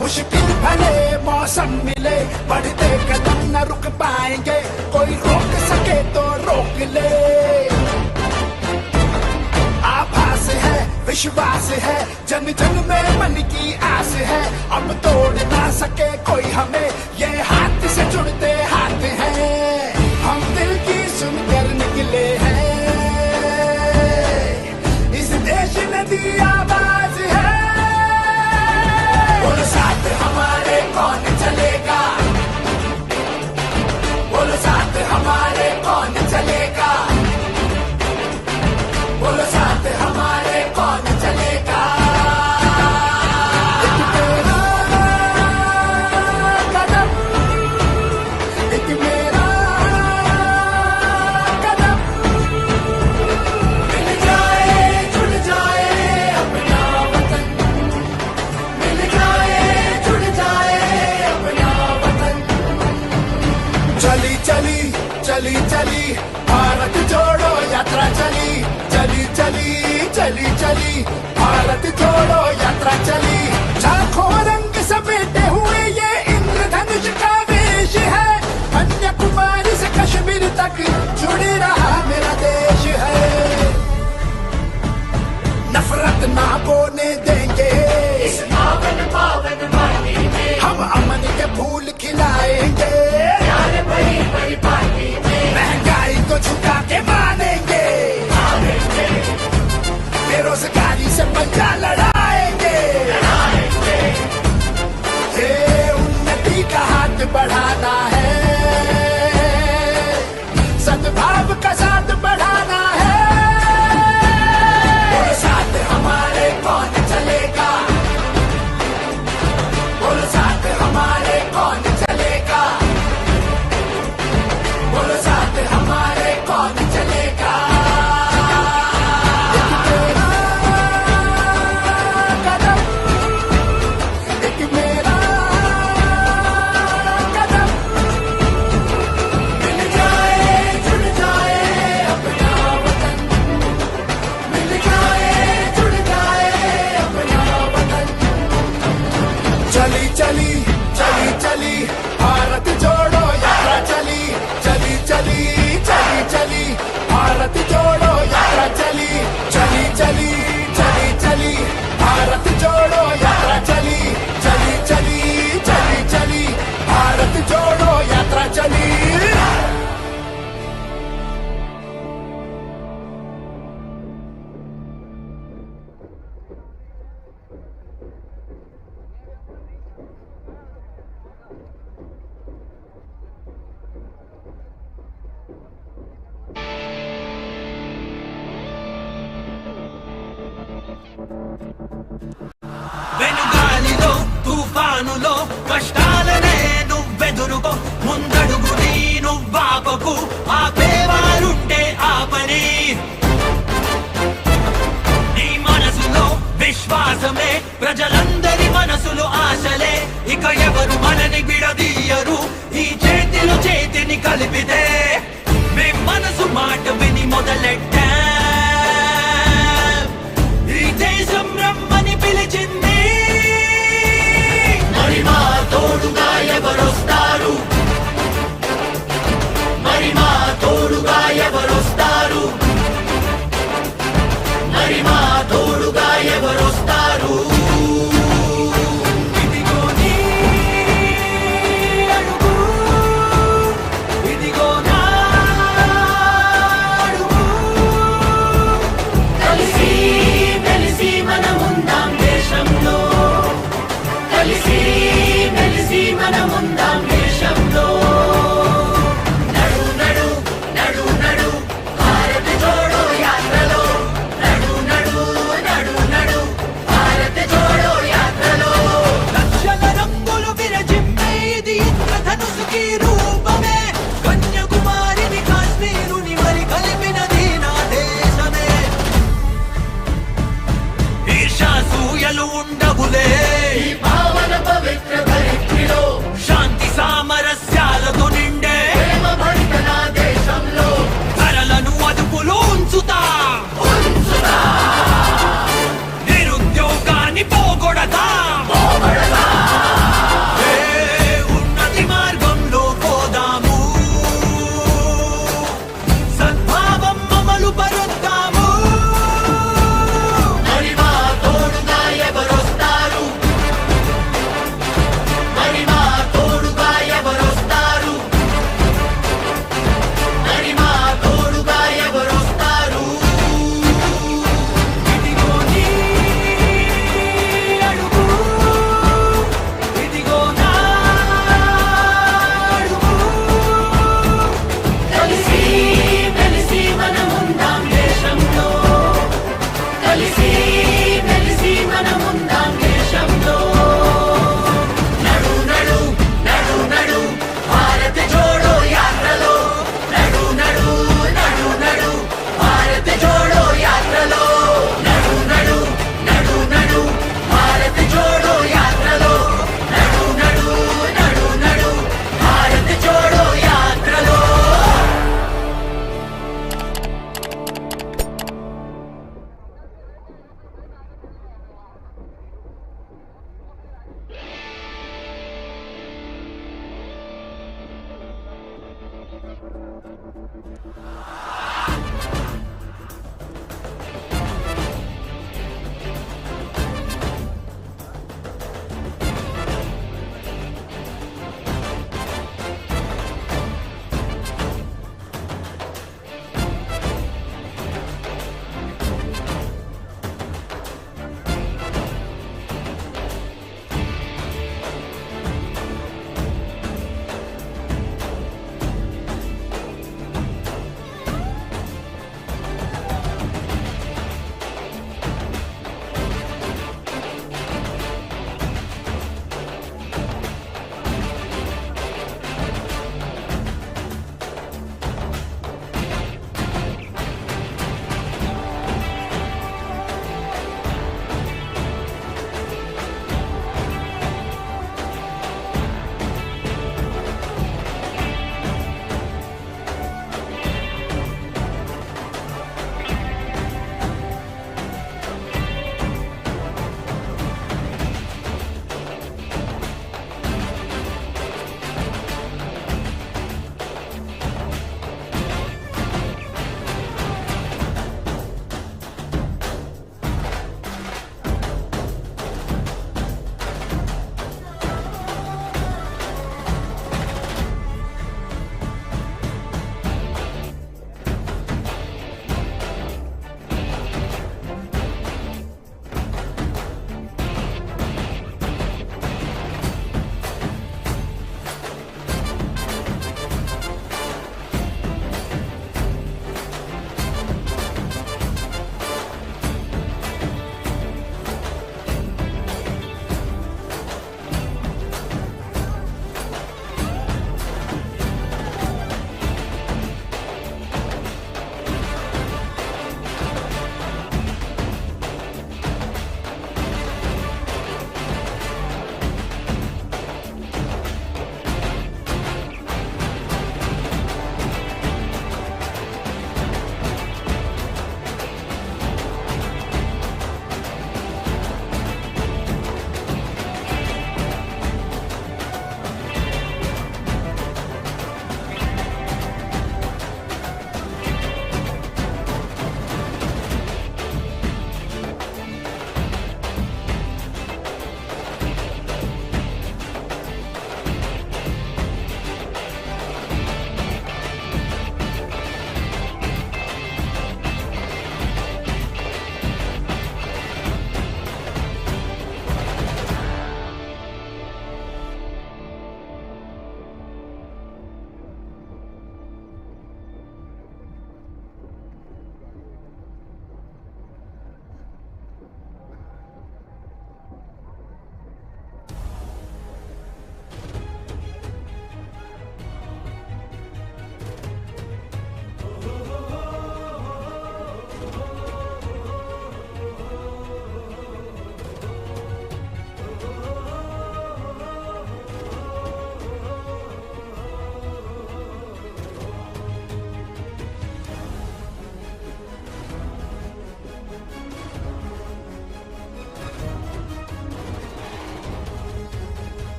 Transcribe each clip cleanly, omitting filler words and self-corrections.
मुश्किल भले मौसम मिले, बढ़ते कदम न रुक पाएंगे, कोई रोक सके तो रोक ले। आभास है, विश्वास है, जन जन में मन की आस है, अब तोड़ ना सके कोई हमें, ये हाथ से जुड़ते हाथ हैं, हम दिल की सुनकर निकले हैं, इस देश ने दी आवाज है। बोलो साथ हमारे कौन चलेगा, बोलो साथ हमारे कौन चलेगा, बोलो साथ हमारे कौन चलेगा। एक मेरा कदम, एक मेरा कदम, मिल जाए जुड़ जाए अपना वतन, मिल जाए जुड़ जाए अपना वतन। चली चली चली चली भारत जोड़ो यात्रा चली, चली चली चली चली भारत जोड़ो यात्रा चली। लाखों रंग समेटे हुए ये इंद्रधनुष का वेश है, कन्याकुमारी से कश्मीर तक जुड़ रहा मेरा देश है। नफरत ना बोने देंगे इस पावन पावन माटी में, हम अमन के फूल खिलाएंगे प्यारे बड़ी बड़ी पार्टी में, महंगाई को झुका के मानेंगे, बेरोजगारी से पंजा लड़ाए వెనుగాలిలో తుఫానులో కష్టాలనే నువ్వెదురుకో, ముందడుగు నీ నువ్వాపకు, ఆపేవారుంటే ఆపని. నీ మనసులో విశ్వాసమే ప్రజలందరి మనసులు ఆశలే, ఇక ఎవరు మనని విడదీయరు ఈ చేతిలో చేతిని కలిపితే. మేం మనసు మాట విని మొదలెట్టా, ఈ దేశం రమ్మని పిలిచింది. మరి మా తోడుగా ఎవరొస్తారు, మరి మా తోడుగా ఎవరొస్తారు, మరి మా తోడుగా ఎవరొస్తారు. ఇదిగో నీ అడుగు, ఇదిగో నా అడుగు.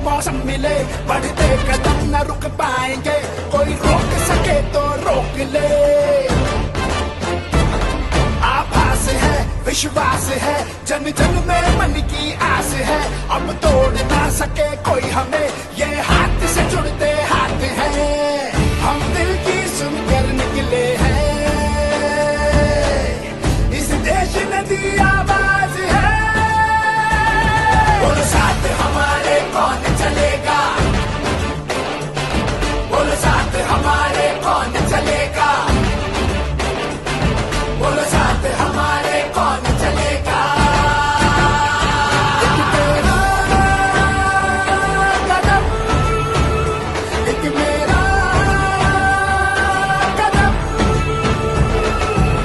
मौसम मिले बढ़ते कदम न रुक पाएंगे, कोई रोक सके तो रोक ले। आभास है विश्वास है जन जन में मन की आस है, अब तोड़ ना सके कोई हमें, ये हाथ से जुड़ते हाथ हैं, हम दिल की सुनकर निकले हैं, इस देश ने दी आवाज है। बोलो साथ हमारे कौन चलेगा, बोलो साथ हमारे कौन चलेगा, बोलो साथ हमारे कौन चलेगा। एक मेरा कदम,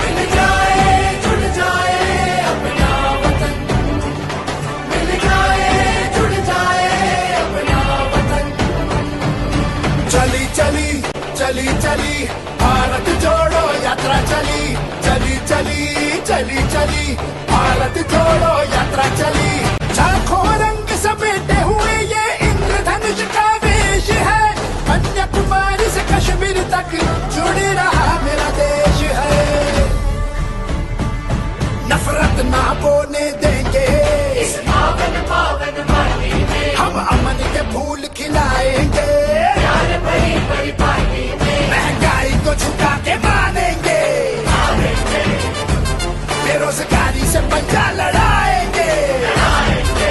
मिल जाए जुड़ जाए अपना वतन, मिल जाए जुड़ जाए अपना वतन। चली चली चली चली भारत जोड़ो यात्रा चली, चली चली चली चली भारत जोड़ो यात्रा चली। लाखों रंग समेटे हुए ये इंद्रधनुष का वेश है, कन्याकुमारी से कश्मीर तक जुड़ रहा मेरा देश है। नफरत ना बोने देंगे इस पावन पावन माटी में, हम अमन के फूल खिलाएंगे, प्यार भरी भरी पार्टी में महंगाई को झुका के मानेंगे, आवेंगे बेरोजगारी से पंजा लड़ाएंगे, लड़ाएंगे।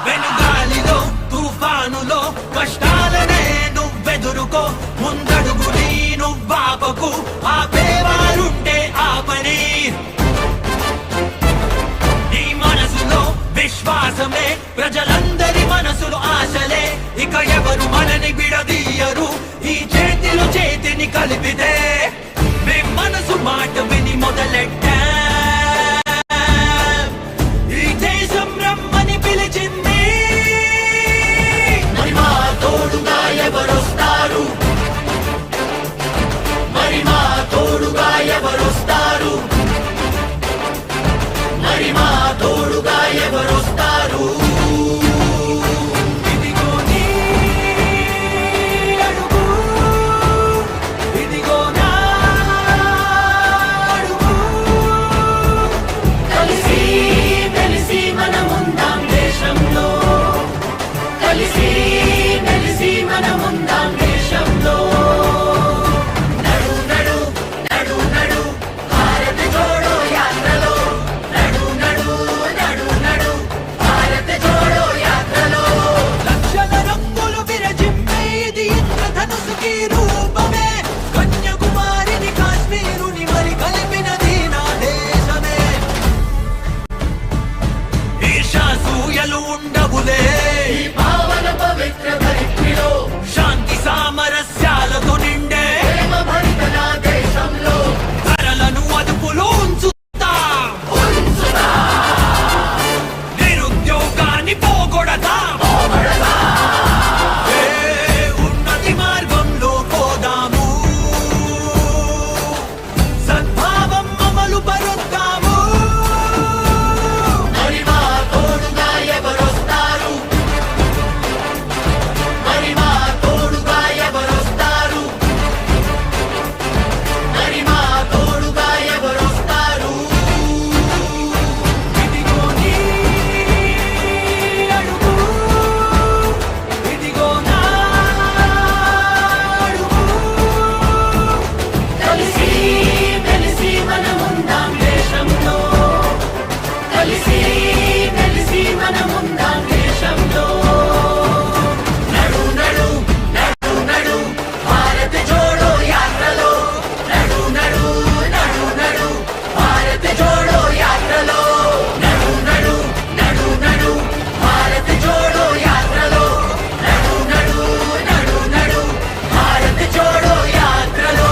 వెనుగాలిలో తుఫానులో కష్టాలనే నువ్వెదురుకో, ముందడుగు నీ నువ్వాపకు, ఆపేవారుంటే ఆపని. నీ మనసులో విశ్వాసమే ప్రజలందరి మనసులు ఆశలే, ఇక ఎవరు మనని విడదీయరు ఈ చేతిలో చేతిని కలిపితే. మేం మనసు మాట విని మొదలెట్టా, ఈ దేశం రమ్మని పిలిచింది. మరి మా తోడుగా ఎవరొస్తారు, మరి మా తోడుగా ఎవరొస్తారు, మరి మా తోడుగా ఎవరొస్తారు. ఇదిగో నీ అడుగు, ఇదిగో నా అడుగు. కలిసి మెలిసి మనముందాం దేశంలో, కలిసి మెలిసి మనముందాం దేశంలో. నడు నడు నడు నడు భారత్ జోడో యాత్రలో, నడు నడు నడు నడు భారత్ జోడో యాత్రలో. లక్షల రంగులు విరజిమ్మే ఇది ఇంద్రధనుసుకి రూపమే, కన్యాకుమారిని కాశ్మీరుని మరి కలిపినది నా దేశమే. ఈర్ష్యాసూయలు ఉండవులే ఈ పావన పవిత్ర ధరిత్రిలో, శాంతి సామరస్యాలతో నిండే ప్రేమ భరిత నా దేశంలో. ధరలను అదుపులో ఉంచుతా, నిరుద్యోగాన్ని పోగొడతా, ఉన్నతి మార్గంలో పోదాము, సద్భావం అమలు పరుద్దాము. మరి మా తోడుగా ఎవరొస్తారు, మరి మా తోడుగా ఎవరొస్తారు, మరి మా తోడుగా ఎవరొస్తారు. ఇదిగో నీ అడుగు, ఇదిగో నా అడుగు. కలిసి మెలిసి మనముందాం దేశంలో, కలిసి మెలిసి మనముందాం దేశంలో. నడు నడు నడు నడు భారత్ జోడో యాత్రలో, నడు నడు నడు నడు భారత్ జోడో యాత్రలో. నడు నడు నడు నడు భారత్ జోడో యాత్రలో, నడు నడు నడు నడు భారత్ జోడో యాత్రలో.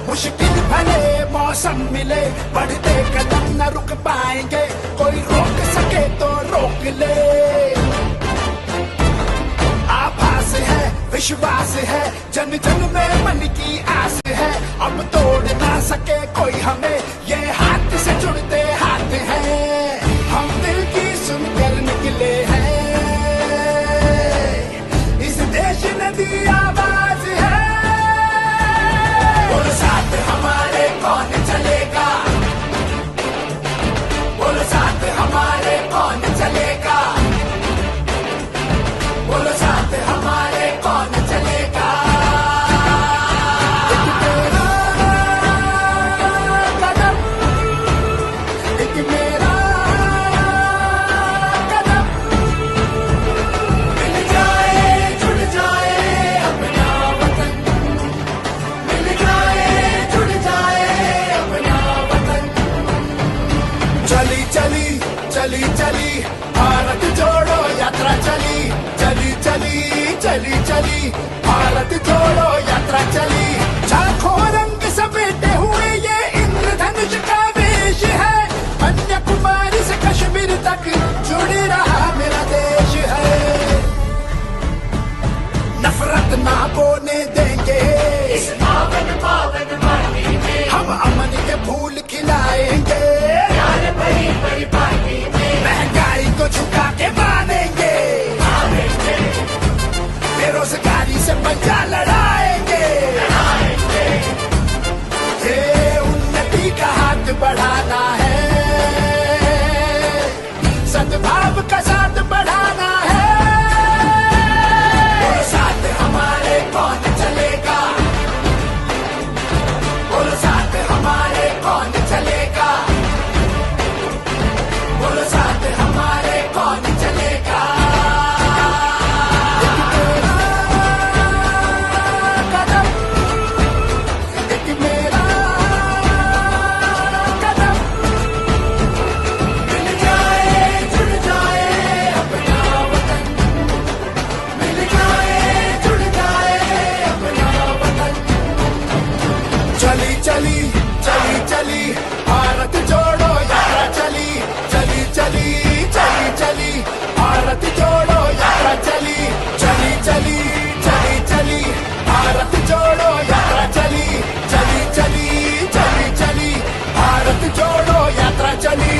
मुश्किल भले मौसम मिले, बढ़ते कदम न रुक पाएंगे, कोई रोक सके तो रोक ले। आभास है, विश्वास है, जन जन में मन की आस है, अब तोड़ ना सके कोई हमें, ये हाथ से जुड़ते हाथ हैं, हम दिल की सुनकर निकले हैं, इस देश ने दी आवाज है, बोलो साथ हमारे कौन चलेगा, बोलो साथ हमारे कौन चलेगा, बोलो साथ हमारे कौन चलेगा। एक मेरा कदम, मिल जाए जुड़ जाए अपना वतन, मिल जाए जुड़ जाए अपना वतन। चली चली चली चली भारत जोड़ो यात्रा चली, चली चली चली चली भारत जोड़ो यात्रा चली, झांको रंग समेटे हुए ये इंद्रधनुष का वेश है, कन्याकुमारी से कश्मीर तक जुड़ रहा मेरा देश है, नफरत ना बोने देंगे इस पावन पावन माटी में, हम अमन के फूल खिलाएंगे, प्यार भरी भरी पार्टी में, महंगाई को झुका के मानेंगे, भागेंगे, बेरोजगारी से पंजा लड़ाएंगे, सबका साथ बढ़ाना है। बोलो साथ हमारे कौन चलेगा, बोलो साथ हमारे कौन चलेगा, बोलो साथ हमारे कौन चलेगा। चली चली चली चली भारत जोड़ो यात्रा चली, चली चली चली चली भारत जोड़ो यात्रा चली, चली चली चली चली भारत जोड़ो यात्रा चली, चली चली चली चली भारत जोड़ो यात्रा चली।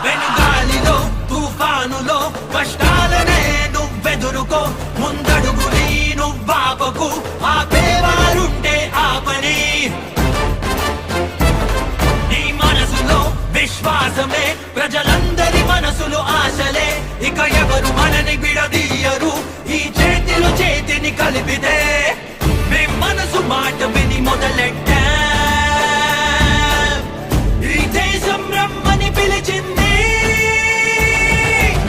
వెనుగాలిలో తుఫానులో కష్టాలనే నువ్వెదురుకో, ముందడుగుని నువ్వాపకు, ఆపేవారుంటే ఆపని. నీ మనసులో విశ్వాసమే ప్రజలందరి మనసులు ఆశలే, ఇక ఎవరు మనని విడదీయరు ఈ చేతిలో చేతిని కలిపితే. మీ మనసు మాట విని మొదలెట్టా, ఈ దేశం రమ్మని పిలిచింది.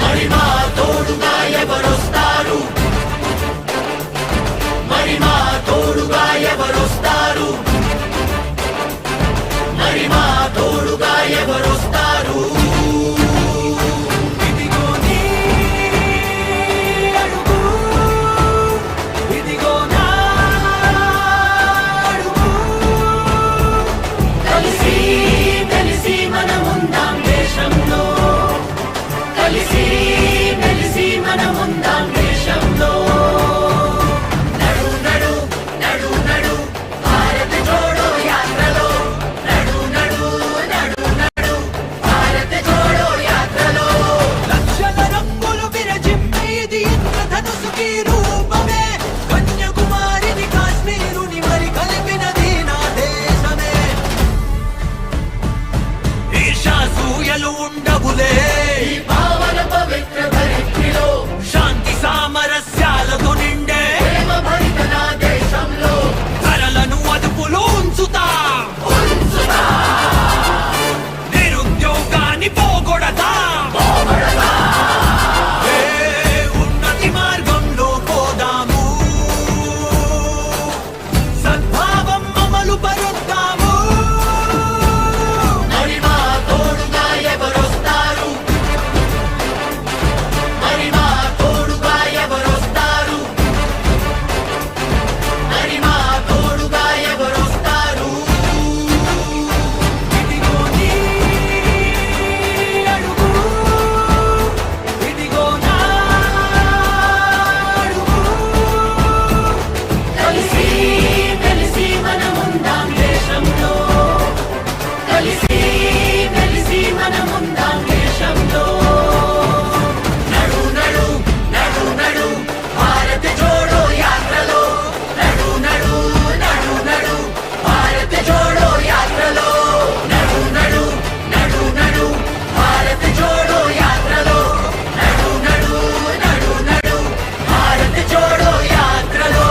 మరి మా తోడుగా ఎవరొస్తారు, మరి మా తోడుగా ఎవరొస్తారు, మరి మా తోడుగా ఎవరొస్తారు. ఇదిగో నీ అడుగు, ఇదిగో నా అడుగు. కలిసి కలిసి మనముందాం దేశంలో, కలిసి కలిసి మనముందాం దేశంలో. నడు నడు నడు నడు భారత్ జోడో యాత్రలో, నడు నడు నడు నడు భారత్ జోడో యాత్రలో. లక్షల రంగులు విరజిమ్మేది ఇంద్రధనుసుకి రూపమే, కన్యాకుమారిని కాశ్మీరుని మరి కలిపినది నా దేశమే. ఈర్ష్యాసూయలు ఉండవులే ఈ పావన పవిత్ర ధరిత్రిలో, శాంతి సామరస్యాలతో నిండే ప్రేమ భరిత నా దేశంలో. ధరలను అదుపులో ఉంచుతాం, నిరుద్యోగాన్ని పోగొడతాం, ఏ ఉన్నతి మార్గంలో పోదాము, సద్భావం అమలు పరుద్దాము. మరి మా తోడుగా ఎవరొస్తారు, మరి మా తోడుగా ఎవరొస్తారు, మరి మా తోడుగా ఎవరొస్తారు. ఇదిగో నీ అడుగు, ఇదిగో నా అడుగు. కలిసి కలిసి మనముందాం దేశంలో, కలిసి కలిసి మనముందాం దేశంలో. నడు నడు నడు నడు భారత్ జోడో యాత్రలో, నడు నడు నడు నడు భారత్ జోడో యాత్రలో, నడు నడు నడు నడు భారత్ జోడో యాత్రలో, నడు నడు నడు నడు భారత్ జోడో యాత్రలో.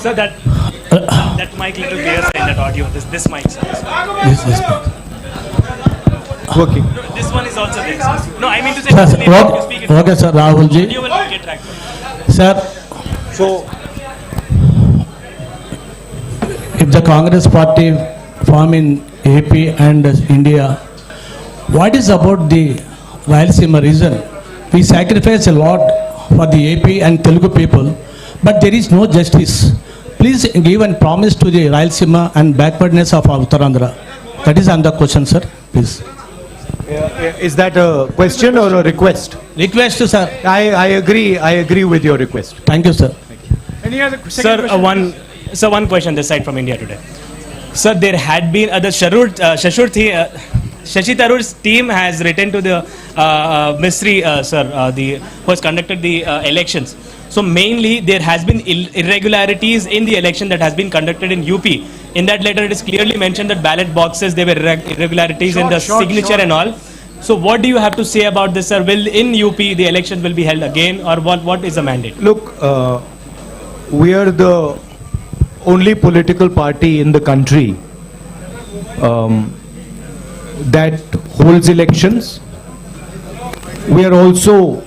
Sir, that mic little clear in that audio. This mic, sir. This working. No, this one is also there. Sir. No, I mean to say. Sir, Actually, if you speak it, okay, sir, Rahul ji. you will get tracked. Sir, So, if the Congress party form in AP and India, what is about the Rayalaseema region? We sacrifice a lot for the AP and Telugu people, but there is no justice. Please give and promise to the Rayalaseema and backwardness of Uttarandhra. That is another question, sir. Please. is that a question or a request? Request, sir. I agree with your request. Thank you, sir. Any other second Sir, question? one question this side from India today. Sir, there had been Shashi Tharoor's team has written to the ministry, sir, who has conducted the elections. So mainly there has been irregularities in the election that has been conducted in UP. In that letter, it is clearly mentioned that ballot boxes, there were irregularities in the signature and all. So what do you have to say about this, sir? Will in UP the elections will be held again, or what is the mandate? Look, we are the only political party in the country that holds elections. We are also,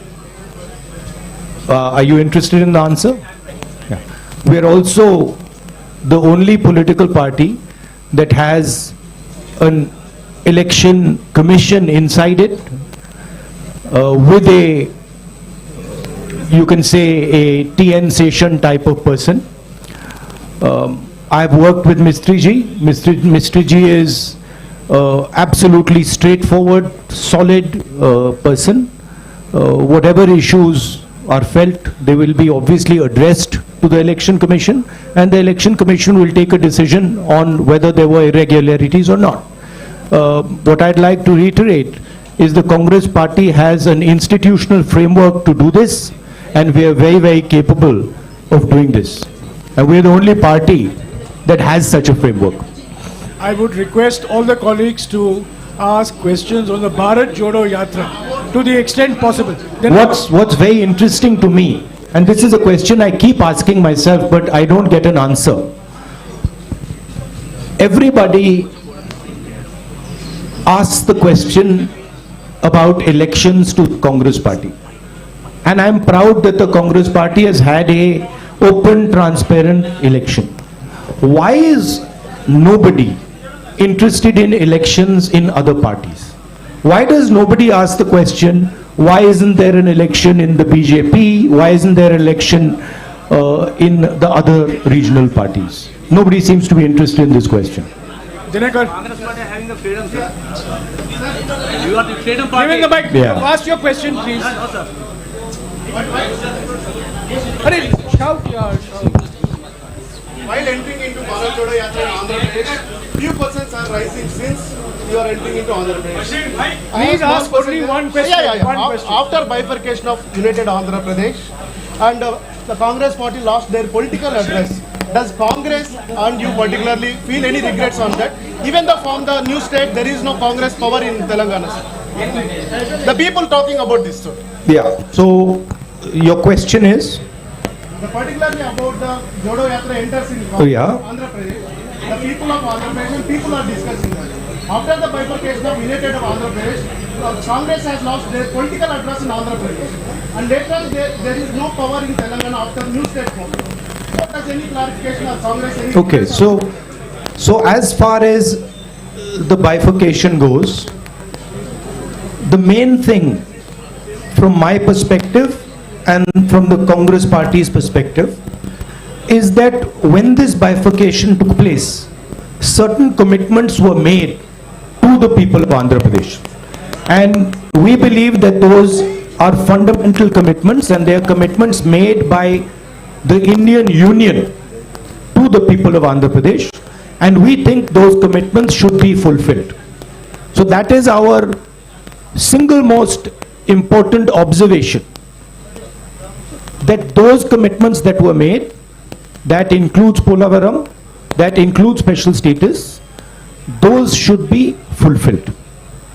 are you interested in the answer? Yeah. We are also the only political party that has an election commission inside it with a, you can say, a TN session type of person. I've worked with Mistry ji. Mistry ji is absolutely straightforward, solid person. Whatever issues are felt, they will be obviously addressed to the election commission, and the election commission will take a decision on whether there were irregularities or not. What I'd like to reiterate is the Congress party has an institutional framework to do this, and we are very, very capable of doing this. And we are the only party that has such a framework. I would request all the colleagues to ask questions on the Bharat Jodo Yatra to the extent possible. Then What's very interesting to me, and this is a question I keep asking myself, but I don't get an answer. Everybody asks the question about elections to Congress party. And I'm proud that the Congress party has had a open, transparent election. Why is nobody interested in elections in other parties? Why does nobody ask the question, why isn't there an election in the BJP? Why isn't there an election in the other regional parties? Nobody seems to be interested in this question. Dinakar, Congress party having the freedom, sir. You are the freedom party. giving the mic. Yeah. Ask your question, please. No, sir. Hurry, shout. While entering into Bharat Jodo Yatra in Andhra Pradesh, few questions are rising since you are entering into Andhra Pradesh. Please ask only one question. One question. After bifurcation of United Andhra Pradesh and the Congress party lost their political address, does Congress and you particularly feel any regrets on that? Even though from the new state there is no Congress power in Telangana, sir. The people talking about this, sir. Yeah, so your question is? Particularly about the Jodo Yatra enters in Yeah. Andhra Pradesh, the people of Andhra Pradesh, people are discussing that. After the bifurcation of United of Andhra Pradesh, Congress has lost their political address in Andhra Pradesh, and later there is no power in Telangana after new state form. Does any clarification of Congress? Okay, so as far as the bifurcation goes, the main thing from my perspective and from the Congress party's perspective is that when this bifurcation took place, certain commitments were made to the people of Andhra Pradesh. And we believe that those are fundamental commitments, and they are commitments made by the Indian Union to the people of Andhra Pradesh, and we think those commitments should be fulfilled. So that is our single most important observation, that those commitments that were made, that includes Polavaram, that includes special status, those should be fulfilled.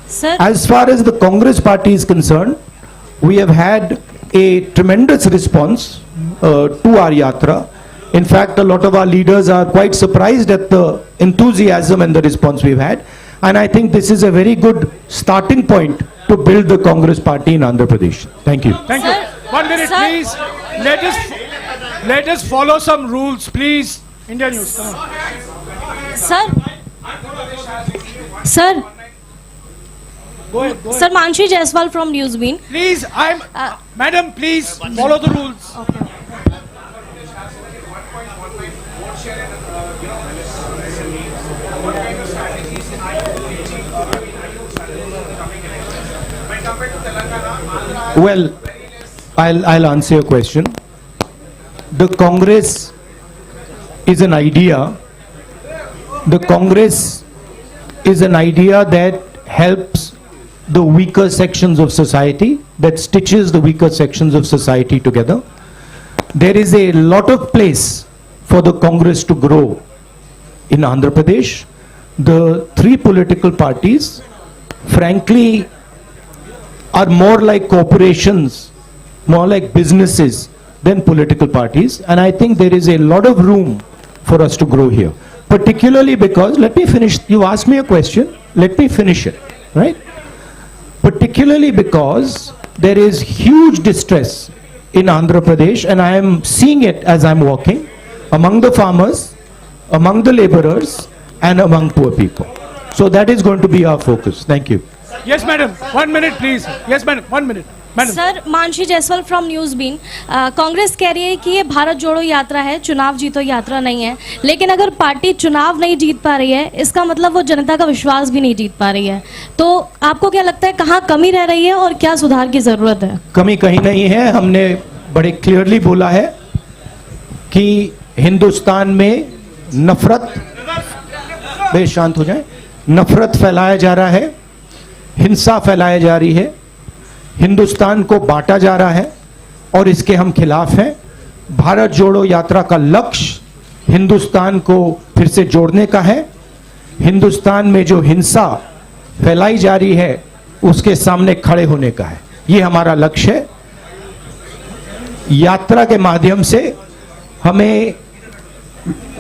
Sir, As far as the Congress party is concerned, we have had a tremendous response to our yatra. In fact, a lot of our leaders are quite surprised at the enthusiasm and the response we've had. And I think this is a very good starting point to build the Congress party in Andhra Pradesh. Thank you. Thank you. 1 minute, Sir. please. Let us follow some rules, please. India News, come on. Sir. Sir. Go ahead, go Sir, ahead. Manshi Jaiswal from Newsbeam. Please, Madam, please follow the rules. Well, I'll answer your question. The Congress is an idea. The Congress is an idea that helps the weaker sections of society, that stitches the weaker sections of society together. There is a lot of place for the Congress to grow in Andhra Pradesh. The three political parties, frankly, are more like corporations, more like businesses than political parties. And I think there is a lot of room for us to grow here. Particularly because, let me finish, you asked me a question, let me finish it, right? Particularly because there is huge distress in Andhra Pradesh, and I am seeing it as I'm walking, among the farmers, among the laborers, and among poor people. So that is going to be our focus. Thank you. Yes, madam. 1 minute, please. Yes, madam. 1 minute. Madam. Sir, Mansi Jaiswal from Newsbean. Congress कह रही है कि ये भारत जोड़ो यात्रा है, चुनाव जीतो यात्रा नहीं है। लेकिन अगर पार्टी चुनाव नहीं जीत पा रही है, इसका मतलब वो जनता का विश्वास भी नहीं जीत पा रही है। तो आपको क्या लगता है, कहाँ कमी रह रही है और क्या सुधार की जरूरत है? कमी कहीं नहीं है। हमने बड़े क्लियरली बोला है कि हिंदुस्तान में नफरत, बेश शांत हो जाए, नफरत फैलाया जा रहा है, हिंसा फैलाई जा रही है, हिंदुस्तान को बांटा जा रहा है और इसके हम खिलाफ हैं। भारत जोड़ो यात्रा का लक्ष्य हिंदुस्तान को फिर से जोड़ने का है। हिंदुस्तान में जो हिंसा फैलाई जा रही है उसके सामने खड़े होने का है। ये हमारा लक्ष्य है। यात्रा के माध्यम से हमें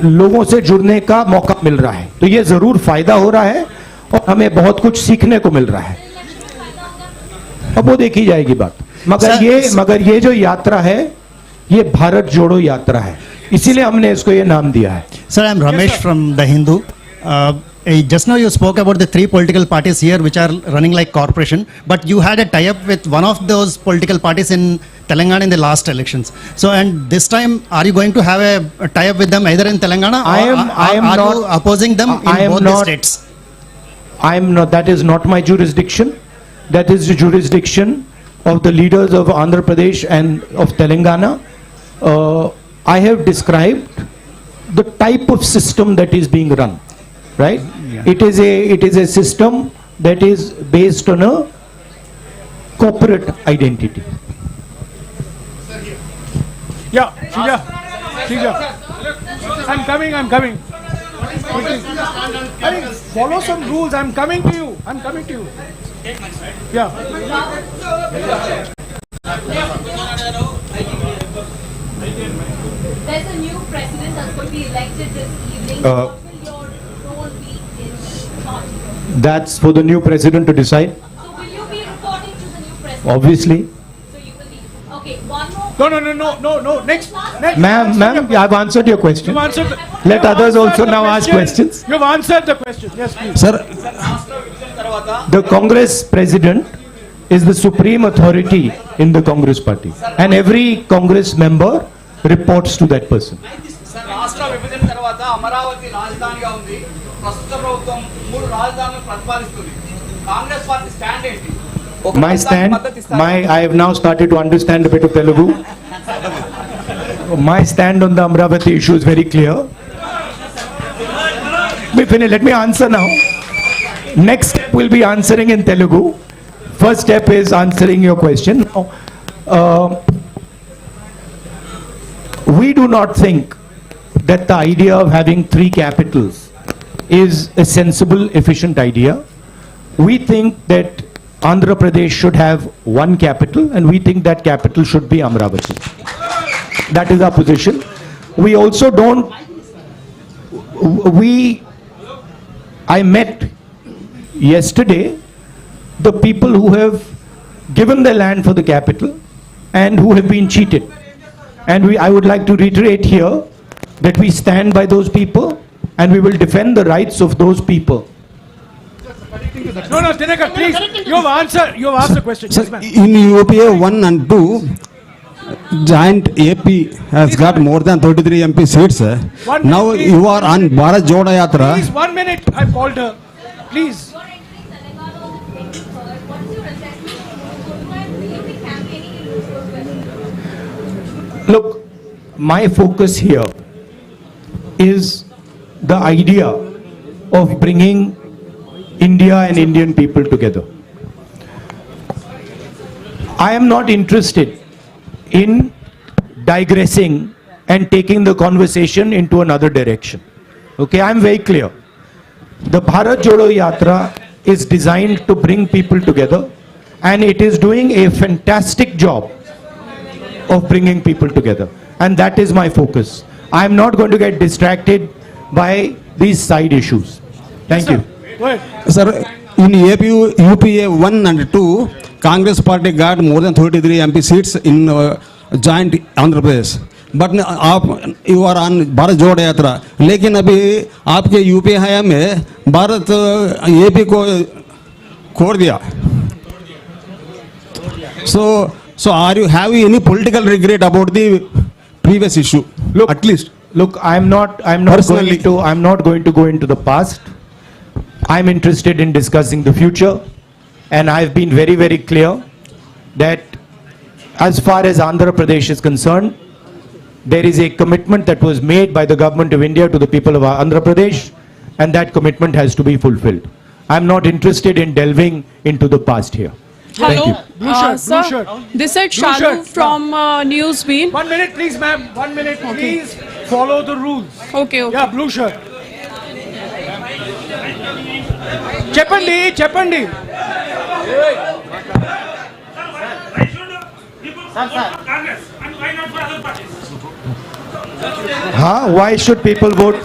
लोगों से जुड़ने का मौका मिल रहा है, तो ये जरूर फायदा हो रहा है और हमें बहुत कुछ सीखने को मिल रहा है। अब वो देखी जाएगी बात। मगर ये जो यात्रा है ये भारत जोड़ो यात्रा है, इसीलिए हमने इसको ये नाम दिया है। Sir, I am Ramesh from The Hindu. Just now you spoke about the three political parties here which are running like corporation, but you had a tie-up with one of those political parties in Telangana in the last elections. So, and this time, are you going to have a tie-up with them either in Telangana or are you opposing them in both the states? I am not, that is not my jurisdiction. That is the jurisdiction of the leaders of Andhra Pradesh and of Telangana. I have described the type of system that is being run, right? Yeah. It is a system that is based on a corporate identity. Yeah, Shija. I'm coming. I mean, follow some rules. I'm coming to you. Yeah. There's a new president that's going to be elected this evening. What will your role be in party? That's for the new president to decide. So will you be reporting to the new president? Obviously. So you will be. Okay, one more. No. Next. Ma'am, I've answered your question. You've answered. Let others also now ask questions. You've answered the question. Yes, please. Sir, The Congress president is the supreme authority in the Congress party, and every Congress member reports to that person. Sir రాష్ట్ర విభజన తర్వాత అమరావతి రాజధానిగా ఉంది. ప్రస్తుత ప్రభుత్వం 3 రాజధానులను ప్రతిపాదిస్తుంది. Congress party stand ఏంటి? My stand, I have now started to understand a bit of Telugu. My stand on the Amravati issue is very clear. Let me answer now. Next step will be answering in Telugu. First step is answering your question. We do not think that the idea of having 3 capitals is a sensible, efficient idea. We think that Andhra Pradesh should have 1 capital, and we think that capital should be Amravati. That is our position. We also don't, I met yesterday the people who have given the land for the capital and who have been cheated. And I would like to reiterate here that we stand by those people and we will defend the rights of those people. No, Dinakar, please. You have asked the question. Sir, Yes, ma'am. in UPA 1 and 2, joint AP has got more than 33 MP seats. Sir. 1 minute, Now please. you are on Bharat Jodo Yatra. Please, 1 minute. I've called her. Please. You're entering Telangana on the 23rd. What is your assessment of BJP campaigning in those Look, my focus here is the idea of bringing India and Indian people together. I am not interested in digressing and taking the conversation into another direction. Okay, I'm very clear. The Bharat Jodo Yatra is designed to bring people together, and it is doing a fantastic job of bringing people together. And that is my focus. I am not going to get distracted by these side issues. Thank you. Go ahead. Sir, in UPA 1 and 2, Congress party got more than 33 MP seats in joint Andhra Pradesh. But आप you are on Bharat जोड़ो यात्रा, लेकिन अभी आपके UP हया में Bharat AP को छोड़ दिया. So are you having any political regret about the previous issue? Look, at least. Look, I'm not Personally. going to go into the past. I'm interested in discussing the future, and I've been very, very clear that as far as Andhra Pradesh is concerned, there is a commitment that was made by the government of India to the people of Andhra Pradesh, and that commitment has to be fulfilled. I'm not interested in delving into the past here. Thank you. Blue shirt, Sir, blue shirt. this is Blue Shalu shirt. from Newsbeat. 1 minute, please, ma'am. 1 minute, please. Follow the rules. Okay. Yeah, blue shirt. Cheppandi. Why should people vote?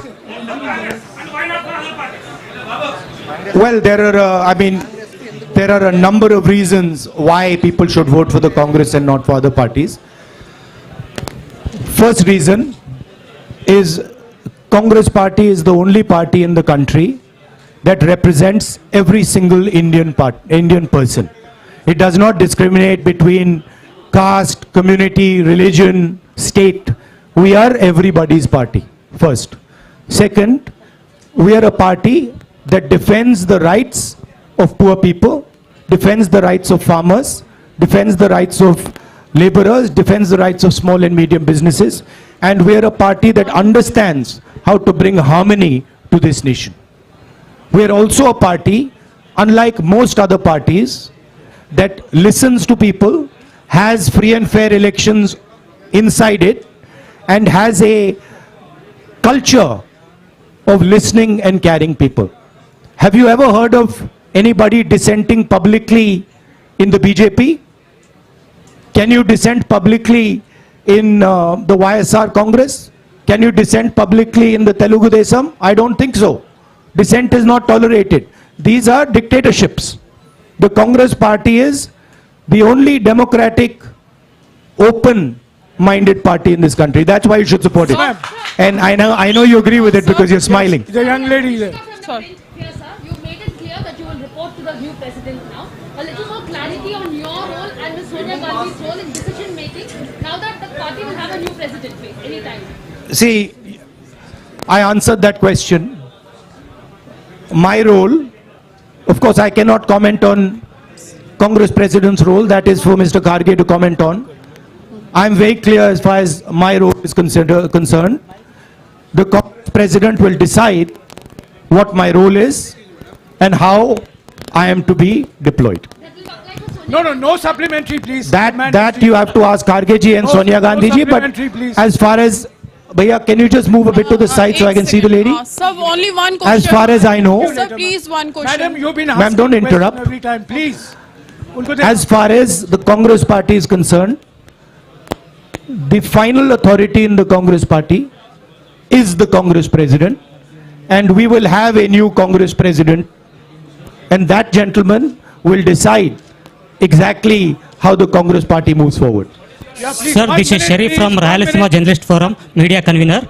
Well, there are a number of reasons why people should vote for the Congress and not for other parties. First reason is Congress party is the only party in the country that represents every single Indian person. It does not discriminate between caste, community, religion, state. We are everybody's party, first. Second, we are a party that defends the rights of poor people, defends the rights of farmers, defends the rights of laborers, defends the rights of small and medium businesses, and we are a party that understands how to bring harmony to this nation. We are also a party, unlike most other parties, that listens to people, has free and fair elections inside it, and has a culture of listening and caring people. Have you ever heard of anybody dissenting publicly in the BJP? Can you dissent publicly in the YSR Congress? Can you dissent publicly in the Telugu Desam? I don't think so. Dissent is not tolerated. These are dictatorships. The Congress party is the only democratic, open-minded party in this country. That's why you should support it. And I know you agree with it because you're smiling. The young lady there. Sorry. Yes, sir. You made it clear that you will report to the new president now. A little more clarity on your role and Ms. Sonia Gandhi's role in decision making now that the party will have a new president anytime. See, I answered that question. My role, of course, I cannot comment on Congress President's role. That is for Mr. Kharge to comment on. I'm very clear as far as my role is concerned. The Congress President will decide what my role is and how I am to be deployed. No supplementary, please. That you have to ask Kharge ji and Sonia Gandhi ji. But supplementary, please. as far as, Bhaiya, can you just move a bit to the side so I can see the lady? Sir, only one question. As far as I know, Sir, please, one question. Madam, you've been Ma'am, asking don't question interrupt. every time, please. Unko de- as far as the Congress party is concerned, the final authority in the Congress party is the Congress president, and we will have a new Congress president, and that gentleman will decide exactly how the Congress party moves forward. Sir, this is Sharif from Rayalaseema Journalist Forum, media convener.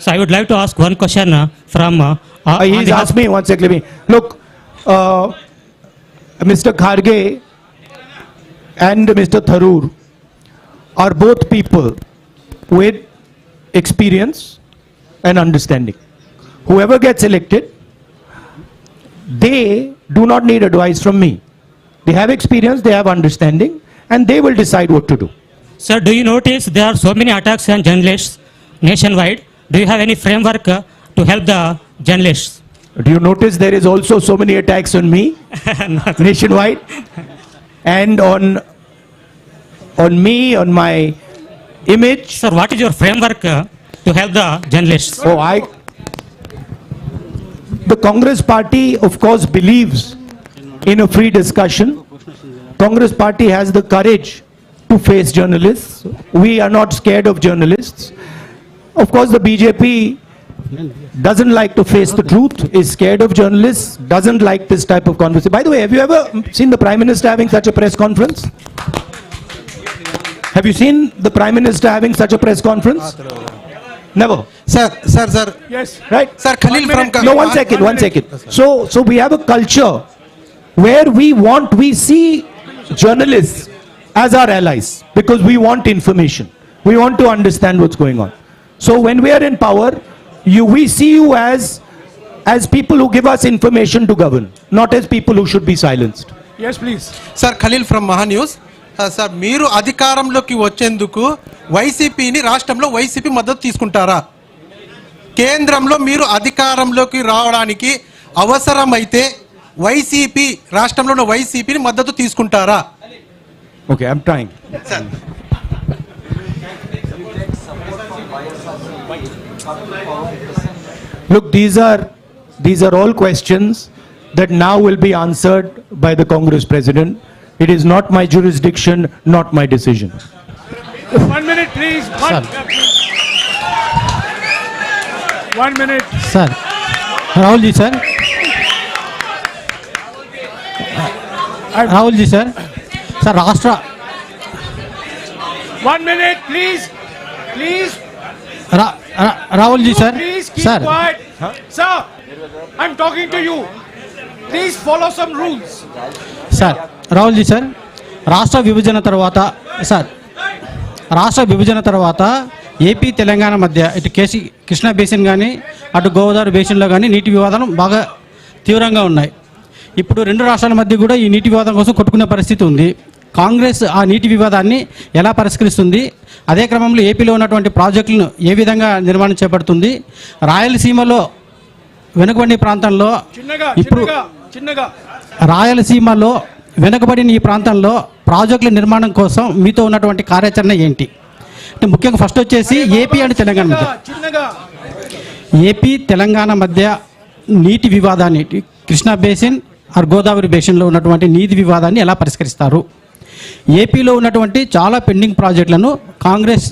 So I would like to ask one question from... He's asked me, one second, let me. Look, Mr. Kharge and Mr. Tharoor are both people with experience and understanding. Whoever gets elected, they do not need advice from me. They have experience, they have understanding, and they will decide what to do. Sir, do you notice there are so many attacks on journalists nationwide? Do you have any framework to help the journalists? Do you notice there is also so many attacks on me nationwide, and on me, on my image? Sir, what is your framework to help the journalists? The Congress party, of course, believes in a free discussion. Congress party has the courage to face journalists. We are not scared of journalists. Of course, the BJP doesn't like to face the truth, is scared of journalists, doesn't like this type of conversation. By the way, have you ever seen the Prime Minister having such a press conference? Have you seen the Prime Minister having such a press conference? Never. Sir. Yes. Right? Sir, Khalil from... No, one second. So we have a culture where we see journalists as our allies, because we want information. We want to understand what's going on. So when we are in power, we see you as people who give us information to govern, not as people who should be silenced. Yes, please. Sir, Khalil from Maha News. Sir, మీరు అధికారంలోకి వచ్చేందుకు వైసీపీని రాష్ట్రంలో YCP మద్దతు తీసుకుంటారా? కేంద్రంలో మీరు అధికారంలోకి రావడానికి అవసరమైతే వైసీపీ రాష్ట్రంలో ఉన్న వైసీపీని మద్దతు తీసుకుంటారా? Okay, I'm trying. Sir. Look, these are all questions that now will be answered by the Congress president. It is not my jurisdiction, not my decision. 1 minute, please. One minute. Sir, Rahul ji, sir. Rahul ji, sir. Sir, Rashtra. 1 minute, please. Rahul ji, sir. Please keep Sir. quiet. Sir, I'm talking to you. Please follow some rules. Sir Rahul ji sir రాష్ట్ర విభజన తర్వాత AP Telangana మధ్య ఇటు Krishna basin కానీ అటు గోదావరి బేసిన్లో కానీ నీటి వివాదం బాగా తీవ్రంగా ఉన్నాయి. ఇప్పుడు రెండు రాష్ట్రాల మధ్య కూడా ఈ నీటి వివాదం కోసం కొట్టుకునే పరిస్థితి ఉంది. కాంగ్రెస్ ఆ నీటి వివాదాన్ని ఎలా పరిష్కరిస్తుంది? అదే క్రమంలో ఏపీలో ఉన్నటువంటి ప్రాజెక్టులను ఏ విధంగా నిర్మాణం చేపడుతుంది? రాయలసీమలో వెనుకబడిన ప్రాంతంలో ఇప్పుడు రాయలసీమలో వెనుకబడిన ఈ ప్రాంతంలో ప్రాజెక్టుల నిర్మాణం కోసం మీతో ఉన్నటువంటి కార్యాచరణ ఏంటి? అంటే ముఖ్యంగా ఫస్ట్ వచ్చేసి ఏపీ అండ్ తెలంగాణ మధ్య నీటి వివాదాన్ని కృష్ణా బేసిన్ ఆర్ గోదావరి బేసిన్లో ఉన్నటువంటి నీటి వివాదాన్ని ఎలా పరిష్కరిస్తారు? ఏపీలో ఉన్నటువంటి చాలా పెండింగ్ ప్రాజెక్టులను కాంగ్రెస్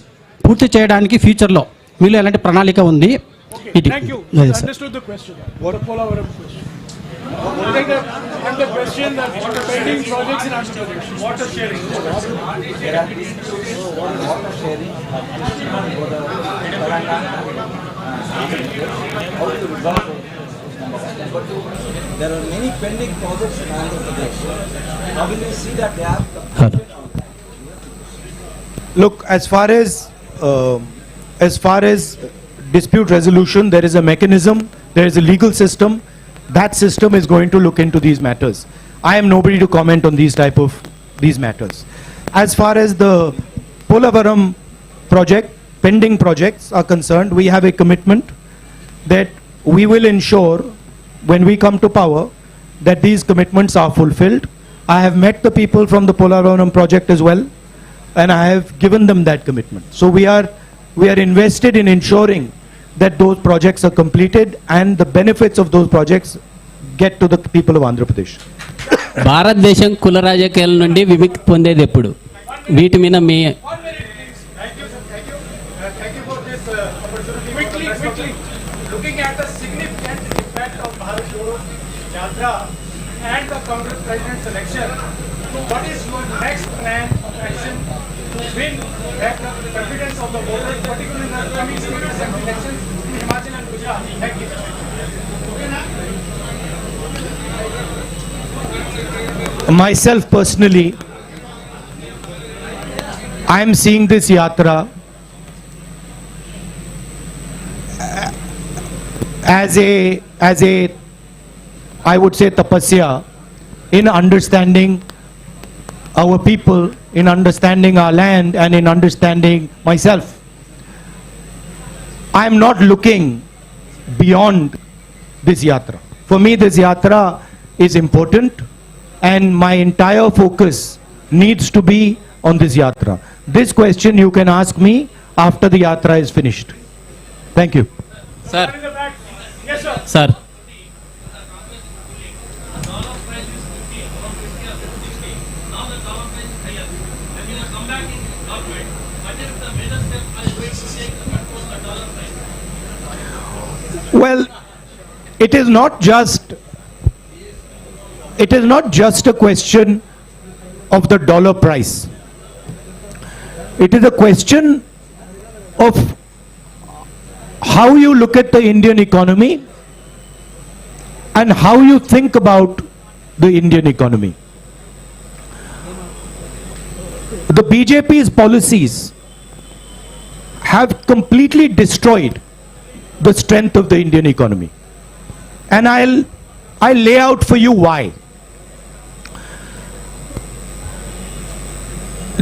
పూర్తి చేయడానికి ఫ్యూచర్లో మీలో ఎలాంటి ప్రణాళిక ఉంది? Thank you. I understood the question. What a Polavaram question. And the question that pending projects in Andhra Pradesh. Water sharing. There are many pending projects in Andhra Pradesh. How will you see that they have? Look, as far as dispute resolution, there is a mechanism, there is a legal system. That system is going to look into these matters. I am nobody to comment on these matters. As far as the Polavaram project, pending projects are concerned, we have a commitment that we will ensure when we come to power that these commitments are fulfilled. I have met the people from the Polavaram project as well, and I have given them that commitment. So we are invested in ensuring that those projects are completed and the benefits of those projects get to the people of Andhra Pradesh. భారతదేశం కుల రాజకీయాల నుండి విముక్తి పొందేది ఎప్పుడు? వీటి మీద మీ Thank you for this opportunity. Quickly. Yatra and the Congress President's election, what is your next plan of action to win back the confidence of the voters, particularly in the coming state assembly elections in Himachal and Gujarat? Thank you. Myself personally, I am seeing this yatra as a I would say tapasya in understanding our people, in understanding our land, and in understanding myself. I am not looking beyond this yatra. For me, this yatra is important, and my entire focus needs to be on this yatra. This question you can ask me after the yatra is finished. Thank you. Sir. Yes, sir. Sir. Well, it is not just a question of the dollar price. It is a question of how you look at the Indian economy and how you think about the Indian economy. The BJP's policies have completely destroyed the strength of the Indian economy. And I'll lay out for you why.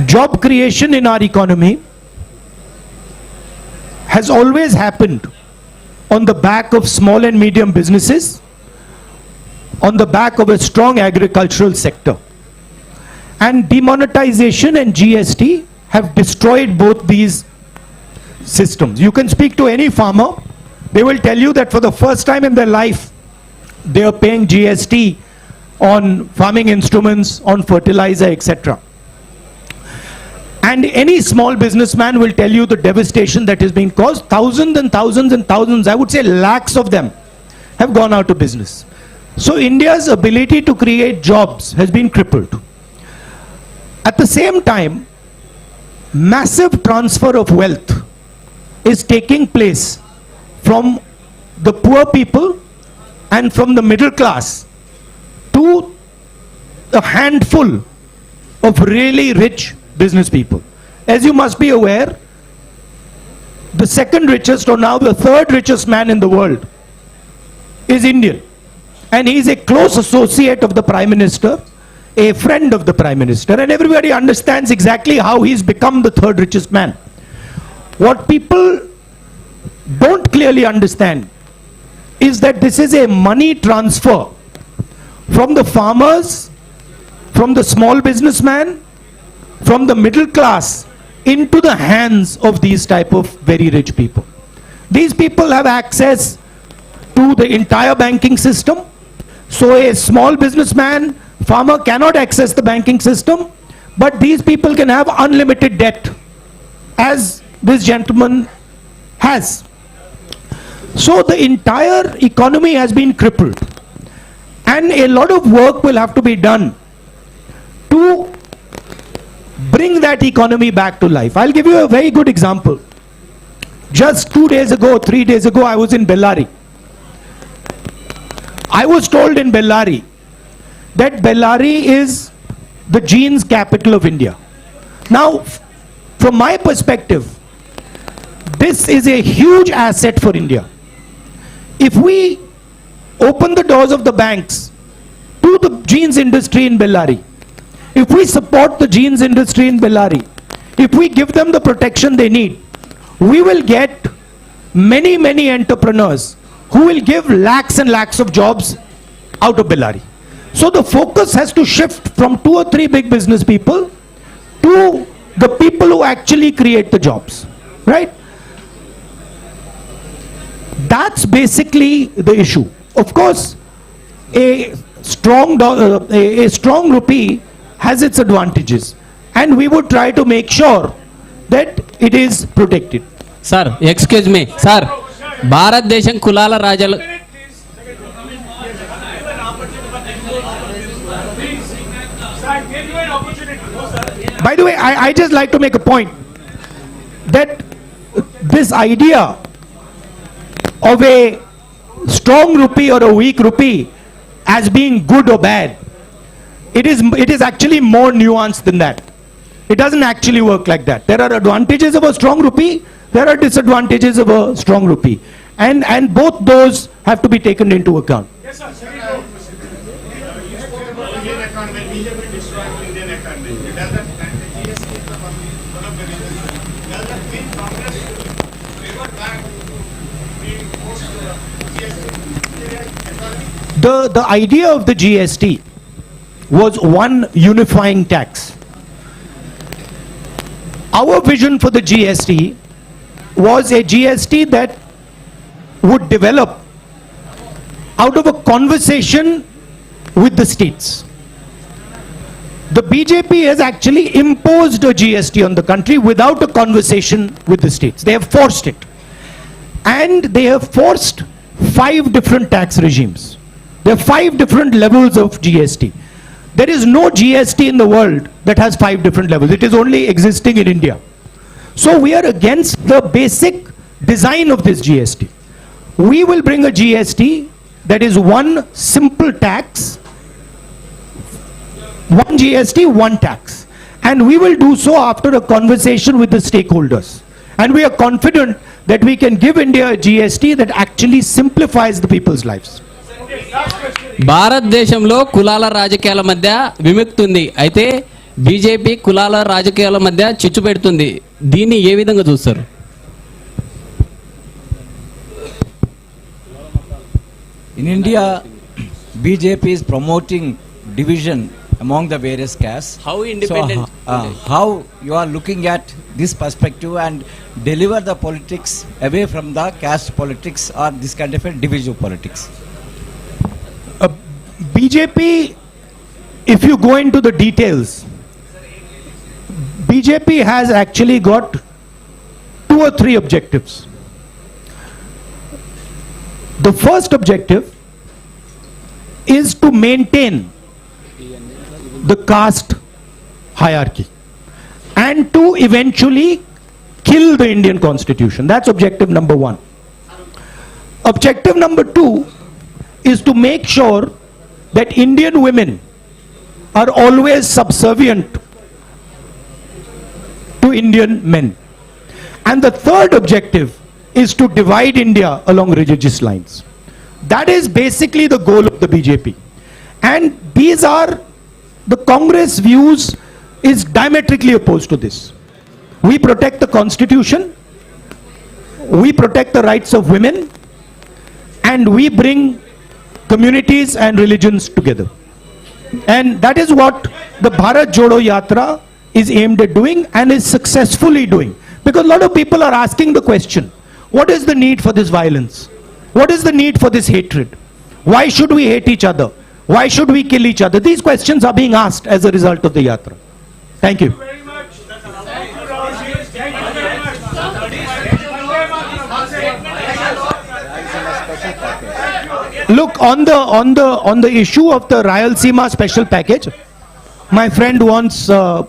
Job creation in our economy has always happened on the back of small and medium businesses, on the back of a strong agricultural sector. And demonetization and GST have destroyed both these systems. You can speak to any farmer, they will tell you that for the first time in their life, they are paying GST on farming instruments, on fertilizer, etc. And any small businessman will tell you the devastation that is being caused. Thousands and thousands and thousands, I would say lakhs of them, have gone out of business. So India's ability to create jobs has been crippled. At the same time, massive transfer of wealth is taking place from the poor people and from the middle class to a handful of really rich business people. As you must be aware, the second richest, or now the third richest man in the world is Indian. And he is a close associate of the Prime Minister, a friend of the Prime Minister, and everybody understands exactly how he's become the third richest man. What people don't clearly understand is that this is a money transfer from the farmers, from the small businessman, from the middle class into the hands of these type of very rich people. These people have access to the entire banking system. So a small businessman, farmer cannot access the banking system, but these people can have unlimited debt, as this gentleman has. So the entire economy has been crippled, and a lot of work will have to be done to bring that economy back to life. I'll give you a very good example. Just 2 days ago, 3 days ago, I was in Bellary. I was told in Bellary that Bellary is the jeans capital of India. Now, from my perspective, this is a huge asset for India. If we open the doors of the banks to the jeans industry in Bellary, if we support the jeans industry in Bellary, if we give them the protection they need, we will get many, many entrepreneurs who will give lakhs and lakhs of jobs out of Bellary. So the focus has to shift from 2 or 3 big business people to the people who actually create the jobs, right? That's basically the issue. Of course, a strong rupee has its advantages, and we would try to make sure that it is protected. Sir, excuse me, sir. భారతదేశం కులాల రాజాలు By the way, I just like to make a point that this idea of a strong rupee or a weak rupee as being good or bad, it is actually more nuanced than that. It doesn't actually work like that. There are advantages of a strong rupee, there are disadvantages of a strong rupee. And both those have to be taken into account. Yes, sir. The idea of the GST was one unifying tax. Our vision for the GST was a GST that would develop out of a conversation with the states. The BJP has actually imposed a GST on the country without a conversation with the states. They have forced it. And they have forced 5 different tax regimes. There are 5 different levels of GST. There is no GST in the world that has 5 different levels. It is only existing in India. So we are against the basic design of this GST. We will bring a GST that is one simple tax, one GST, one tax. And we will do so after a conversation with the stakeholders. And we are confident that we can give India a GST that actually simplifies the people's lives. భారతదేశంలో కులాల రాజకీయాల మధ్య విముక్తి ఉంది. అయితే BJP కులాల రాజకీయాల మధ్య చిచ్చు పెడుతుంది. దీన్ని ఏ విధంగా చూస్తారు? In India, BJP is promoting division among the various castes. How independent? So, how you are looking at this perspective and deliver the politics away from the caste politics or this kind of a divisive politics? BJP, if you go into the details, BJP has actually got 2 or 3 objectives. The first objective is to maintain the caste hierarchy and to eventually kill the Indian constitution. That's objective number 1. Objective number 2 is to make sure that Indian women are always subservient to Indian men. And the third objective is to divide India along religious lines. That is basically the goal of the BJP. And these are the Congress views is diametrically opposed to this. We protect the constitution, we protect the rights of women, and we bring communities and religions together. And that is what the Bharat Jodo Yatra is aimed at doing and is successfully doing. Because a lot of people are asking the question, what is the need for this violence? What is the need for this hatred? Why should we hate each other? Why should we kill each other? These questions are being asked as a result of the Yatra. Thank you. Look, on the issue of the Rayalaseema special package, my friend wants a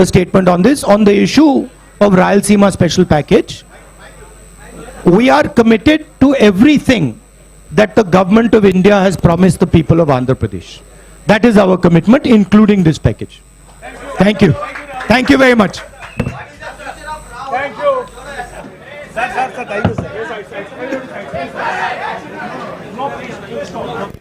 statement on this. On the issue of Rayalaseema special package, we are committed to everything that the government of India has promised the people of Andhra Pradesh. That is our commitment, including this package. Thank you. Thank you very much. Thank you. Sir, thank you, sir. No, please stop.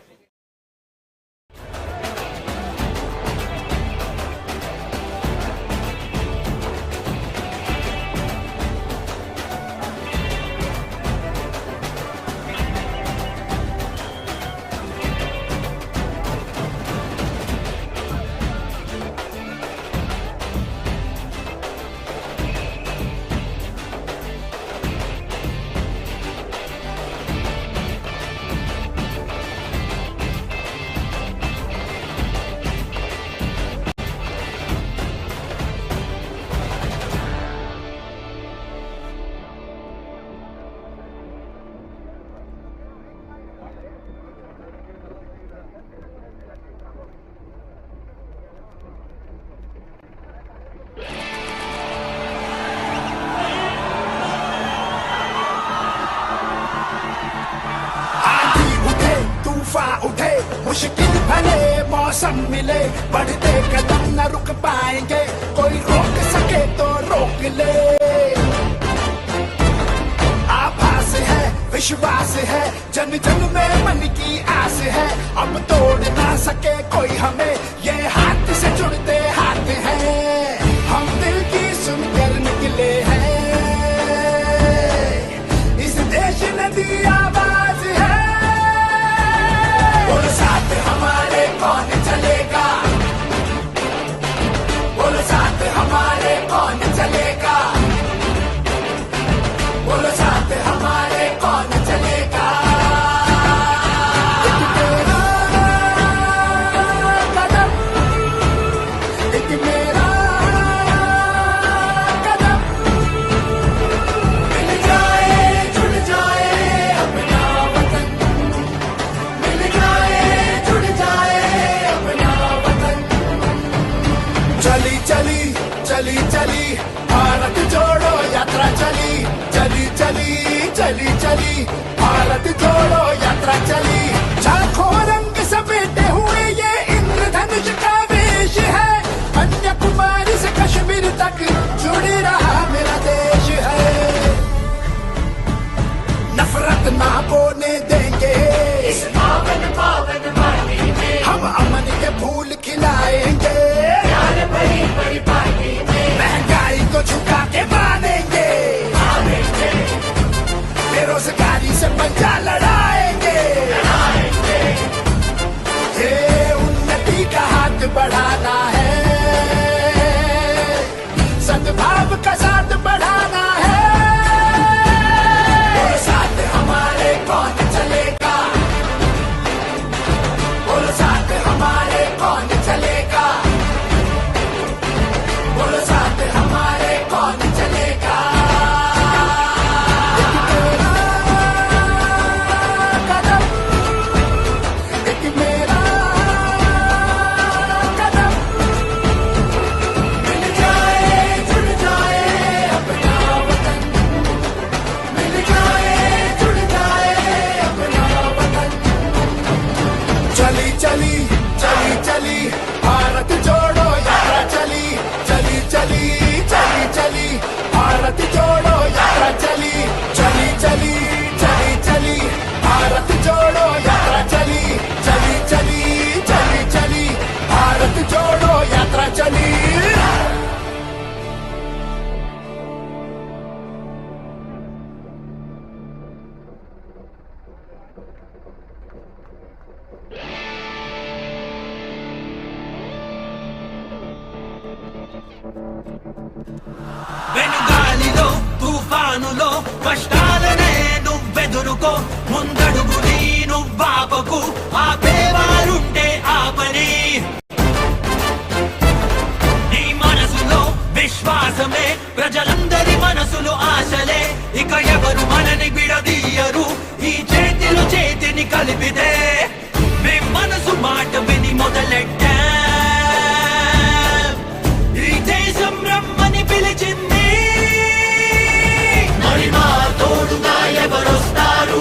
कसम मिले, बढ़ते कदम न रुक पाएंगे, कोई रोक सके तो रोक ले। आभास है, विश्वास है, जन जन में मन की आस है, अब तोड़ ना सके कोई हमें, ये हाथ से जुड़ते हाथ हैं, हम दिल की सुनकर निकले हैं, इस देश ने दी आवाज है। बोलो साथ हमारे कौन चलेगा, बोलो साथ हमारे कौन चलेगा, बोलो साथ हमारे कौन चलेगा। एक मेरा कदम, मिल जाए जुड़ जाए अपना वतन, मिल जाए जुड़ जाए अपना वतन। चली चली चली चली भारत जोड़ो यात्रा चली, चली चली चली चली भारत जोड़ो यात्रा चली। लाखों रंग समेटे हुए ये इंद्रधनुष का वेश है, कन्याकुमारी से कश्मीर तक जुड़ रहा मेरा देश है। नफरत ना बोने देंगे इस पावन पावन माटी में, हम अमन के फूल खिलाएंगे, प्यार भरी भरी पार्टी में, महंगाई को झुका के मानेंगे, बेरोजगारी से पंजा लड़ाएंगे, ये उन्नति का हाथ बढ़ाना है, सद्भाव का साथ बढ़ाना है। बोलो साथ हमारे कौन चलेगा, बोलो साथ हमारे कौन चलेगा, बोलो साथ हमारे कौन चलेगा। एक मेरा कदम, मिल जाए जुड़ जाए अपना वतन, मिल जाए जुड़ जाए अपना वतन। चली चली चली चली भारत जोड़ो यात्रा चली, चली चली चली चली भारत जोड़ो यात्रा चली, चली चली चली चली भारत जोड़ो यात्रा चली, चली चली चली चली भारत जोड़ो यात्रा चली। వెనుగాలిలో తుఫానులో కష్టాలనే నువ్వెదురుకో, ముందడుగు నీ నువ్వాపకు, ఆపేవారుంటే ఆపని, నీ మనసులో విశ్వాసమే ప్రజలందరి మనసులు ఆశలే, ఇక ఎవరు మనని విడదీయరు, ఈ చేతిలో చేతిని కలిపితే, మీ మనసు మాట విని మొదలెట్టా, ఈ దేశం రమ్మని పిలిచింది, మరి మా తోడుగా ఎవరొస్తారు,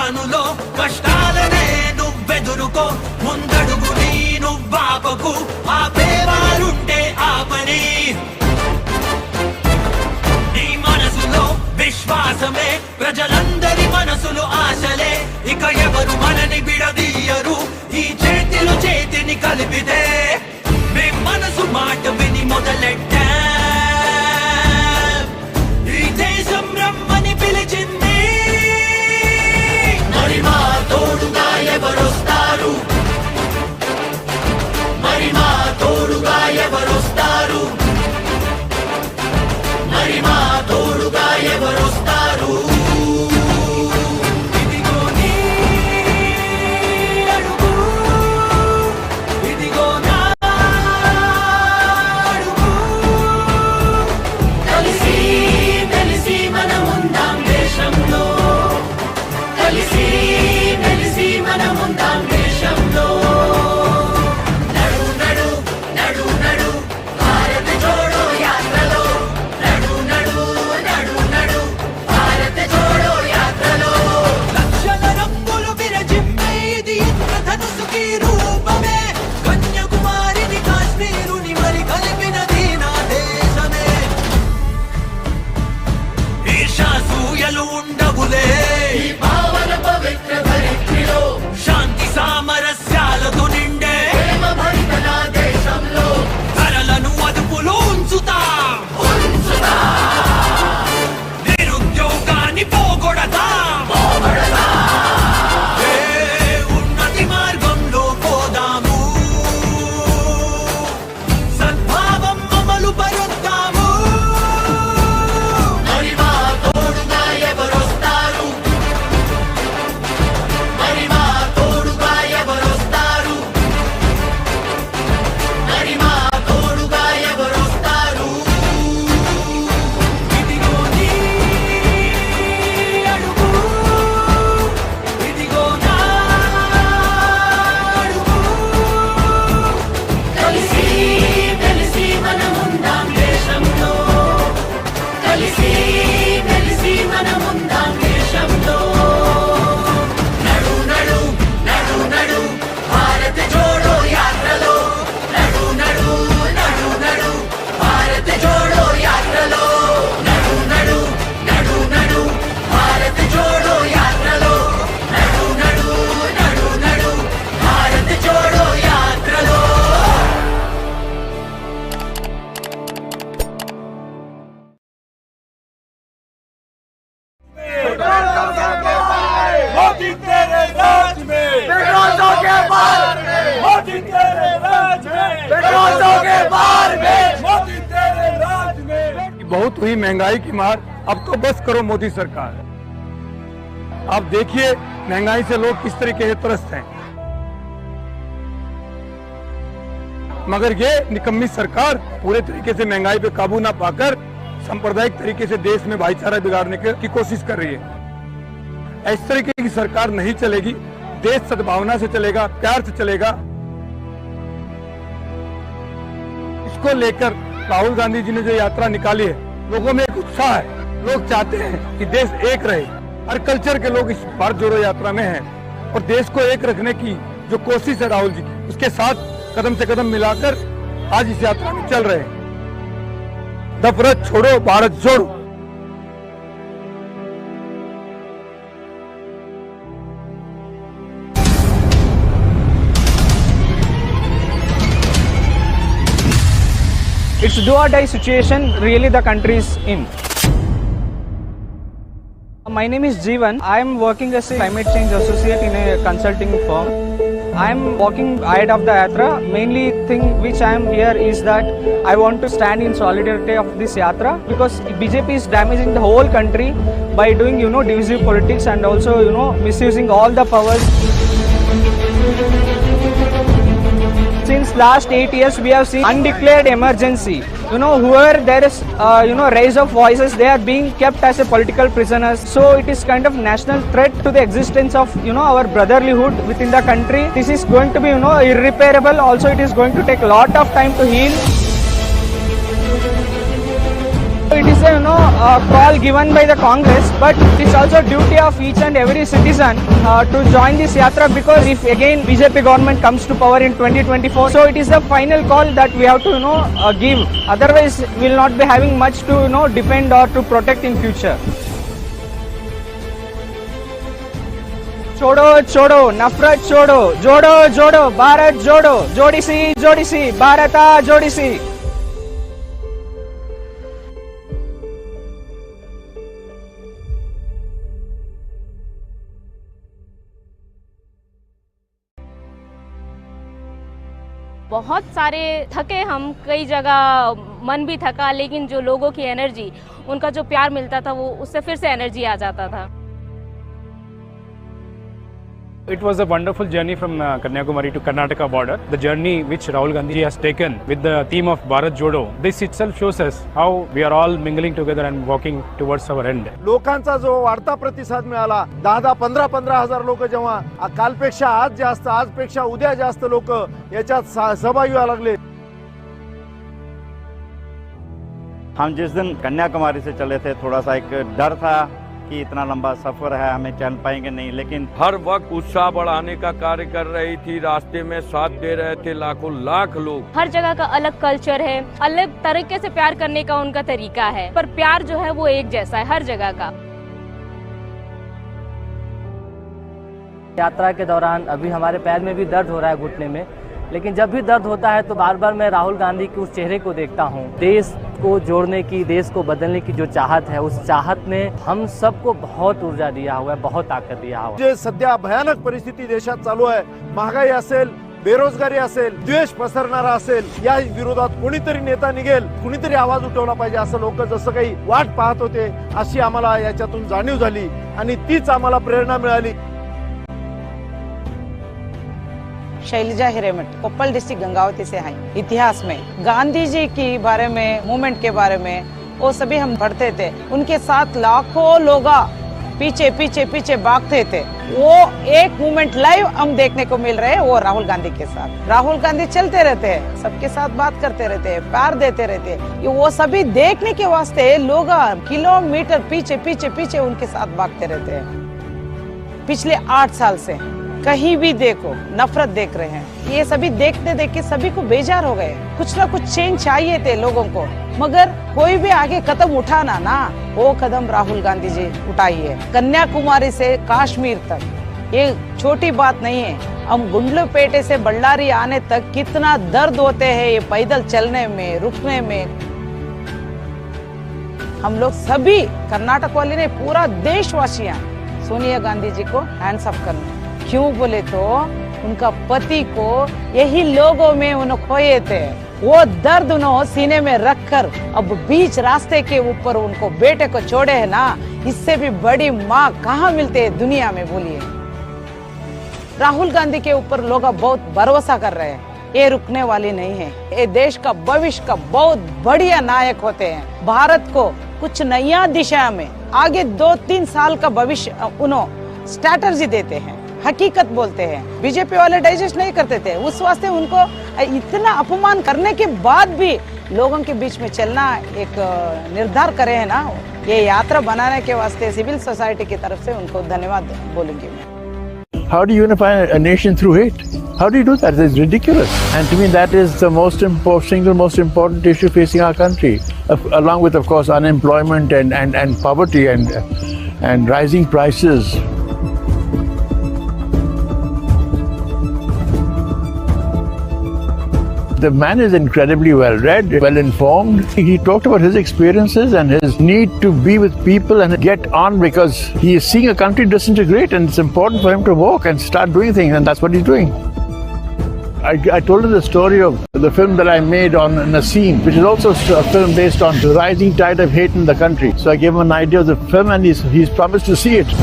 తుఫానులో కష్టాలనే నువ్వెదురుకో ముందడుగు నీ నువ్వాపకు ఆపేవారుంటే ఆపని నీ మనసులో విశ్వాసమే ప్రజలందరి మనసులు ఆశలే ఇక ఎవరు మనని విడదీయరు ఈ చేతిలో చేతిని కలిపితే మేం మనసు మాట విని మొదలెట్టా ఈ దేశం రమ్మని పిలిచింది మరి మా తోడుగా ఎవరొస్తారు మరి మా తోడుగా ఎవరొస్తారు మరి మా తోడుగా ఎవరొస్తారు ఇదిగో నీ అడుగు ఇదిగో నా అడుగు కలిసి కలిసి మనముందాం దేశంలో కలిసి కలిసి మనముందాం దేశంలో నడు నడు నడు నడు భారత్ జోడో యాత్రలో నడు నడు నడు నడు భారత్ జోడో యాత్రలో లక్షల రంగులు విరజిమ్మే ఇది ఇంద్రధనుసుకి రూపమే కన్యాకుమారిని కాశ్మీరుని మరి కలిపినది నా దేశమే ఈర్ష్యాసూయలు ఉండవులే ఈ పావన పవిత్ర ధరిత్రిలో శాంతి సామరస్యాలతో నిండే ప్రేమ భరిత నా దేశంలో ధరలను అదుపులో ఉంచుతాం నిరుద్యోగాన్ని పోగొడతాం ఏ ఉన్నతి మార్గంలో పోదాము సద్భావం అమలు పరుద్దాము మరి మా తోడుగా ఎవరొస్తారు మరి మా తోడుగా ఎవరొస్తారు మరి మా తోడుగా ఎవరొస్తారు ఇదిగో నీ అడుగు ఇదిగో నా అడుగు కలిసి కలిసి మనముందాం దేశంలో కలిసి కలిసి మనముందాం దేశంలో నడు నడు నడు నడు భారత్ జోడో యాత్రలో నడు నడు నడు నడు భారత్ జోడో యాత్రలో నడు నడు నడు నడు భారత్ జోడో యాత్రలో నడు నడు నడు నడు భారత్ జోడో యాత్రలో मोदी तेरे राज में बेरोजगारों के बार में मोदी तेरे राज में बेरोजगारों के बार में मोदी तेरे राज में बहुत हुई महंगाई की मार, अब तो बस करो मोदी सरकार। आप देखिए महंगाई से लोग किस तरीके से त्रस्त हैं, मगर ये निकम्मी सरकार पूरे तरीके से महंगाई पे काबू ना पाकर सांप्रदायिक तरीके से देश में भाईचारा बिगाड़ने की कोशिश कर रही है। इस तरीके की सरकार नहीं चलेगी, देश सद्भावना से चलेगा, प्यार से चलेगा। इसको लेकर राहुल गांधी जी ने जो यात्रा निकाली है, लोगों में एक उत्साह है, लोग चाहते हैं कि देश एक रहे। हर कल्चर के लोग इस भारत जोड़ो यात्रा में हैं और देश को एक रखने की जो कोशिश है राहुल जी, उसके साथ कदम से कदम मिलाकर आज इस यात्रा में चल रहे हैं। नफरत छोड़ो, भारत जोड़ो। It's do or die situation really the country is in. My name is Jeevan. I am working as a climate change associate in a consulting firm. I am walking ahead of the yatra. Mainly thing which I am here is that I want to stand in solidarity of this yatra because BJP is damaging the whole country by doing divisive politics and also misusing all the powers. Since last 8 years we have seen undeclared emergency. Whoever there is raise of voices, they are being kept as a political prisoners. So it is kind of national threat to the existence of our brotherlyhood within the country. This is going to be irreparable. Also it is going to take a lot of time to heal. it is a call given by the Congress, but it is also duty of each and every citizen to join this yatra, because if again BJP government comes to power in 2024, so it is the final call that we have to give. Otherwise, we will not be having much to defend or to protect in future. छोड़ो छोड़ो नफरत छोड़ो, जोड़ो जोड़ो भारत जोड़ो, जोड़ीसी जोड़ीसी भारता जोड़ीसी। बहुत सारे थके हम, कई जगह मन भी थका, लेकिन जो लोगों की एनर्जी, उनका जो प्यार मिलता था, वो उससे फिर से एनर्जी आ जाता था। It was a wonderful journey from Kanyakumari to Karnataka border. The journey which Rahul Gandhi has taken with the theme of Bharat Jodo. This itself shows us how we are all mingling together and walking towards our end. लोकांचा जो वाढता प्रतिसाद मिळाला, 10-15 हजार लोक जेव्हा कालपेक्षा आज जास्त, आजपेक्षा उद्या जास्त लोक याच्यात सहभागी व्हायला लागले। हम जिस दिन कन्याकुमारी से चले थे, थोड़ा सा एक डर था कि इतना लंबा सफर है, हमें चल पाएंगे नहीं, लेकिन हर वक्त उत्साह बढ़ाने का कार्य कर रही थी। रास्ते में साथ दे रहे थे लाखों लाख लोग। हर जगह का अलग कल्चर है, अलग तरीके से प्यार करने का उनका तरीका है, पर प्यार जो है वो एक जैसा है हर जगह का। यात्रा के दौरान अभी हमारे पैर में भी दर्द हो रहा है, घुटने में, लेकिन जब भी दर्द होता है तो बार बार मैं राहुल गांधी के उस चेहरे को देखता हूँ। देश को जोड़ने की, देश को बदलने की जो चाहत है, उस चाहत ने हम सबको बहुत ऊर्जा दिया हुआ है, बहुत ताकत दिया हुआ है। जे सध्या भयानक परिस्थिती देशात चालू आहे, महागाई असेल, बेरोजगारी असेल, द्वेष पसरणारा असेल, या विरोधात कोणीतरी नेता निघेल, कोणीतरी आवाज उठवला पाहिजे, असं लोक जसं काही वाट पाहत होते, अशी आम्हाला याच्यातून जाणीव झाली आणि तीच आम्हाला प्रेरणा मिळाली। शैलजा हिरेमठ, कोप्पल डिस्ट्रिक्ट गंगावती से हैं। इतिहास में गांधी जी के बारे में, मूवमेंट के बारे में वो सभी हम पढ़ते थे। उनके साथ लाखों लोग पीछे पीछे पीछे भागते थे। वो एक मूवमेंट लाइव हम देखने को मिल रहे हैं, वो राहुल गांधी के साथ। राहुल गांधी चलते रहते हैं, सबके साथ बात करते रहते हैं, प्यार देते रहते हैं। वो सभी देखने के वास्ते लोग किलोमीटर पीछे पीछे पीछे उनके साथ भागते रहते हैं। पिछले 8 साल से कहीं भी देखो नफरत देख रहे हैं। ये सभी देखते देखते सभी को बेजार हो गए। कुछ ना कुछ चेंज चाहिए थे लोगों को, मगर कोई भी आगे कदम उठाना ना, वो कदम राहुल गांधी जी उठाइए। कन्याकुमारी से कश्मीर तक ये छोटी बात नहीं है। हम गुंडलुपेटे से बल्लारी आने तक कितना दर्द होते हैं ये पैदल चलने में, रुकने में। हम लोग सभी कर्नाटक वाले ने, पूरा देशवासियां सोनिया गांधी जी को हैंड्स अप करना। क्यों बोले तो उनका पति को यही लोगों में उन्होंने खोए थे। वो दर्द उन्होंने सीने में रखकर अब बीच रास्ते के ऊपर उनको बेटे को छोड़े है ना, इससे भी बड़ी माँ कहाँ मिलते है दुनिया में, बोलिए। राहुल गांधी के ऊपर लोग बहुत भरोसा कर रहे हैं। ये रुकने वाली नहीं है। ये देश का भविष्य का बहुत बढ़िया नायक होते हैं। भारत को कुछ नया दिशा में आगे 2-3 साल का भविष्य उन्होंने स्ट्रैटेजी देते हैं, हकीकत बोलते हैं। बीजेपी वाले डाइजेस्ट नहीं करते थे, उस वास्ते उनको इतना अपमान करने के बाद भी लोगों के बीच में चलना एक निर्धार करे है ना, ये यात्रा बनाने के वास्ते सिविल सोसाइटी की तरफ से उनको धन्यवाद बोलूंगी मैं। How do you unify a nation through hate? How do you do that? It's ridiculous. And to me, that is the single most important issue facing our country, along with, of course, unemployment and poverty and rising prices. The man is incredibly well read, well informed. He talked about his experiences and his need to be with people and get on, because he is seeing a country disintegrate, and it's important for him to walk and start doing things, and that's what he's doing. I told him the story of the film that I made on Naseem, which is also a film based on the rising tide of hate in the country. So I gave him an idea of the film, and he's promised to see it.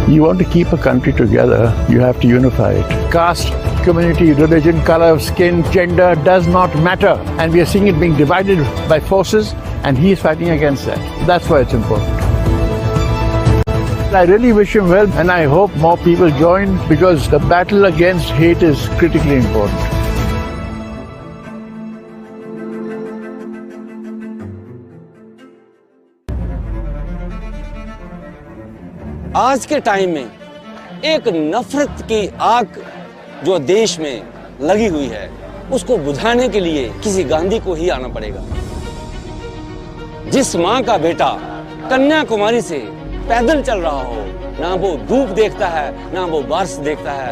You want to keep a country together, you have to unify it. Caste, community, religion, color of skin, gender does not matter. And we are seeing it being divided by forces, and he is fighting against that. That's why it's important. I really wish him well, and I hope more people join, because the battle against hate is critically important. आज के time में एक नफरत की आग जो देश में लगी हुई है, उसको बुझाने के लिए किसी गांधी को ही आना पड़ेगा। जिस माँ का बेटा कन्याकुमारी से पैदल चल रहा हो, ना वो धूप देखता है, ना वो बारिश देखता है,